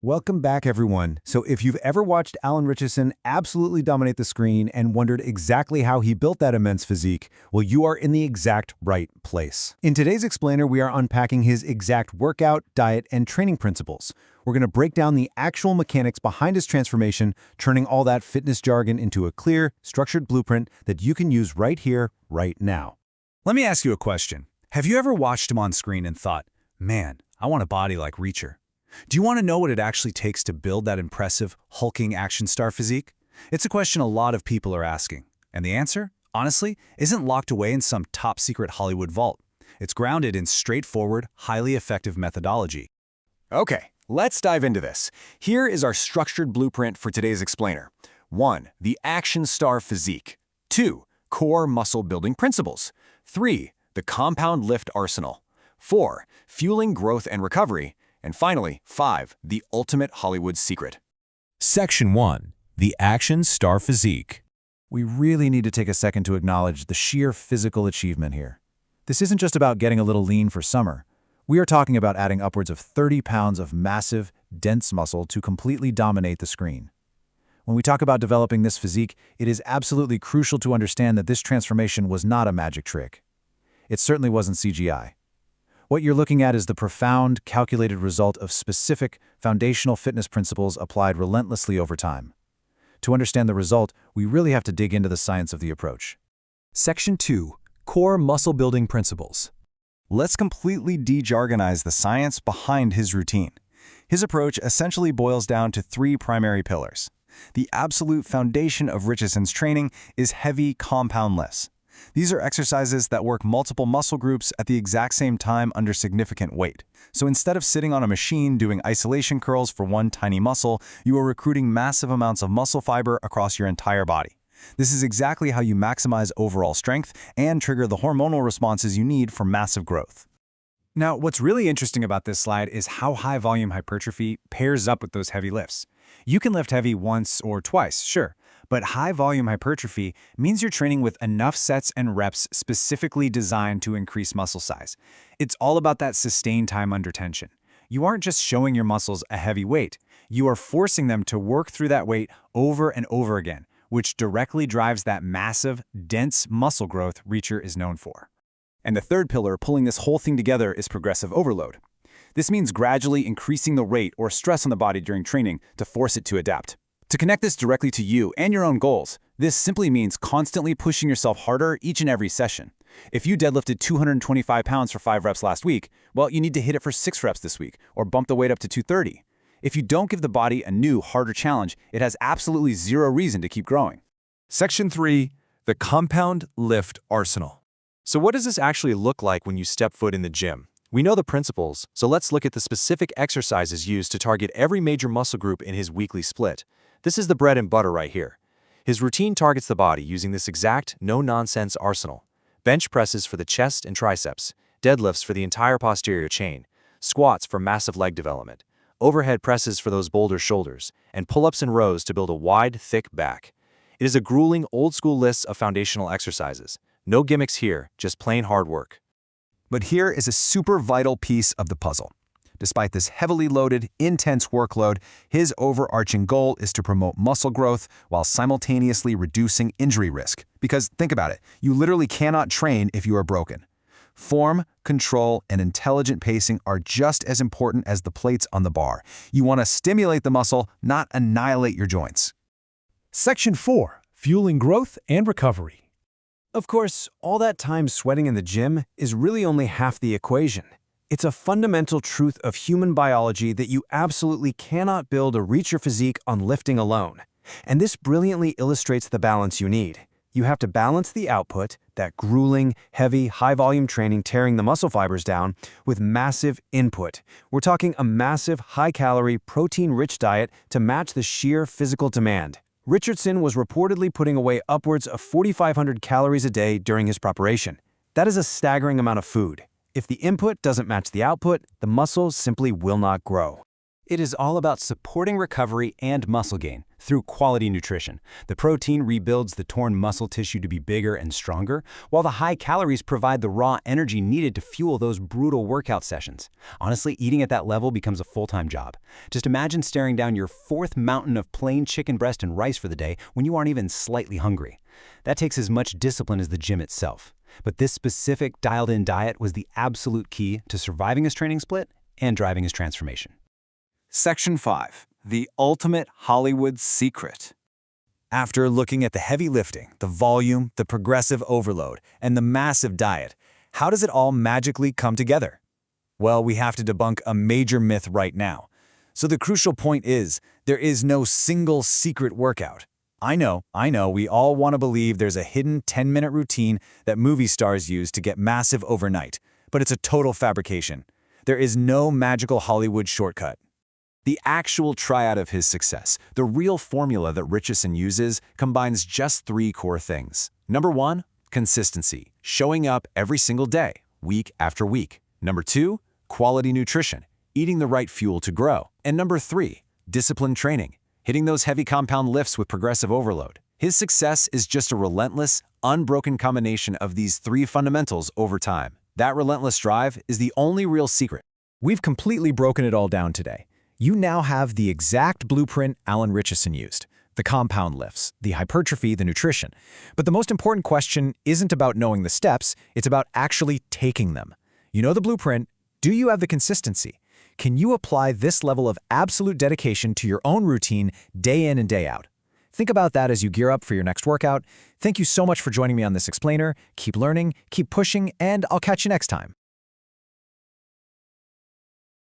Welcome back, everyone. So if you've ever watched Alan Ritchson absolutely dominate the screen and wondered exactly how he built that immense physique, well, you are in the exact right place. In today's explainer, we are unpacking his exact workout, diet, and training principles. We're going to break down the actual mechanics behind his transformation, turning all that fitness jargon into a clear, structured blueprint that you can use right here, right now. Let me ask you a question. Have you ever watched him on screen and thought, man, I want a body like Reacher? Do you want to know what it actually takes to build that impressive, hulking action star physique? It's a question a lot of people are asking. And the answer, honestly, isn't locked away in some top-secret Hollywood vault. It's grounded in straightforward, highly effective methodology. Okay, let's dive into this. Here is our structured blueprint for today's explainer. 1. The action star physique. 2. Core muscle building principles. 3. The compound lift arsenal. 4. Fueling growth and recovery. And finally, 5. The ultimate Hollywood secret. Section 1. The Action Star Physique. We really need to take a second to acknowledge the sheer physical achievement here. This isn't just about getting a little lean for summer. We are talking about adding upwards of 30 pounds of massive, dense muscle to completely dominate the screen. When we talk about developing this physique, it is absolutely crucial to understand that this transformation was not a magic trick. It certainly wasn't CGI. What you're looking at is the profound, calculated result of specific, foundational fitness principles applied relentlessly over time. To understand the result, we really have to dig into the science of the approach. Section 2. Core Muscle Building Principles. Let's completely de-jargonize the science behind his routine. His approach essentially boils down to 3 primary pillars. The absolute foundation of Ritchson's training is heavy compound lifts. These are exercises that work multiple muscle groups at the exact same time under significant weight. So instead of sitting on a machine doing isolation curls for one tiny muscle, you are recruiting massive amounts of muscle fiber across your entire body. This is exactly how you maximize overall strength and trigger the hormonal responses you need for massive growth. Now, what's really interesting about this slide is how high-volume hypertrophy pairs up with those heavy lifts. You can lift heavy once or twice, sure, but high-volume hypertrophy means you're training with enough sets and reps specifically designed to increase muscle size. It's all about that sustained time under tension. You aren't just showing your muscles a heavy weight, you are forcing them to work through that weight over and over again, which directly drives that massive, dense muscle growth Reacher is known for. And the third pillar pulling this whole thing together is progressive overload. This means gradually increasing the rate or stress on the body during training to force it to adapt. To connect this directly to you and your own goals, this simply means constantly pushing yourself harder each and every session. If you deadlifted 225 pounds for 5 reps last week, well, you need to hit it for 6 reps this week, or bump the weight up to 230. If you don't give the body a new, harder challenge, it has absolutely zero reason to keep growing. Section 3. The Compound Lift Arsenal. So what does this actually look like when you step foot in the gym? We know the principles, so let's look at the specific exercises used to target every major muscle group in his weekly split. This is the bread and butter right here. His routine targets the body using this exact, no-nonsense arsenal. Bench presses for the chest and triceps, deadlifts for the entire posterior chain, squats for massive leg development, overhead presses for those bolder shoulders, and pull-ups in rows to build a wide, thick back. It is a grueling, old-school list of foundational exercises. No gimmicks here, just plain hard work. But here is a super vital piece of the puzzle. Despite this heavily loaded, intense workload, his overarching goal is to promote muscle growth while simultaneously reducing injury risk. Because think about it, you literally cannot train if you are broken. Form, control, and intelligent pacing are just as important as the plates on the bar. You want to stimulate the muscle, not annihilate your joints. Section 4. Fueling Growth and Recovery. Of course, all that time sweating in the gym is really only half the equation. It's a fundamental truth of human biology that you absolutely cannot build a Reacher physique on lifting alone. And this brilliantly illustrates the balance you need. You have to balance the output, that grueling, heavy, high-volume training tearing the muscle fibers down, with massive input. We're talking a massive, high-calorie, protein-rich diet to match the sheer physical demand. Ritchson was reportedly putting away upwards of 4,500 calories a day during his preparation. That is a staggering amount of food. If the input doesn't match the output, the muscles simply will not grow. It is all about supporting recovery and muscle gain through quality nutrition. The protein rebuilds the torn muscle tissue to be bigger and stronger, while the high calories provide the raw energy needed to fuel those brutal workout sessions. Honestly, eating at that level becomes a full-time job. Just imagine staring down your fourth mountain of plain chicken breast and rice for the day when you aren't even slightly hungry. That takes as much discipline as the gym itself. But this specific dialed-in diet was the absolute key to surviving his training split and driving his transformation. Section 5. The Ultimate Hollywood Secret. After looking at the heavy lifting, the volume, the progressive overload, and the massive diet, how does it all magically come together? Well, we have to debunk a major myth right now. So the crucial point is, there is no single secret workout. I know, we all want to believe there's a hidden 10-minute routine that movie stars use to get massive overnight, but it's a total fabrication. There is no magical Hollywood shortcut. The actual triad of his success, the real formula that Ritchson uses, combines just 3 core things. Number 1, consistency, showing up every single day, week after week. Number 2, quality nutrition, eating the right fuel to grow. And number 3, disciplined training, hitting those heavy compound lifts with progressive overload. His success is just a relentless, unbroken combination of these 3 fundamentals over time. That relentless drive is the only real secret. We've completely broken it all down today. You now have the exact blueprint Alan Ritchson used: the compound lifts, the hypertrophy, the nutrition. But the most important question isn't about knowing the steps, it's about actually taking them. You know the blueprint. Do you have the consistency? Can you apply this level of absolute dedication to your own routine day in and day out? Think about that as you gear up for your next workout. Thank you so much for joining me on this explainer. Keep learning, keep pushing, and I'll catch you next time.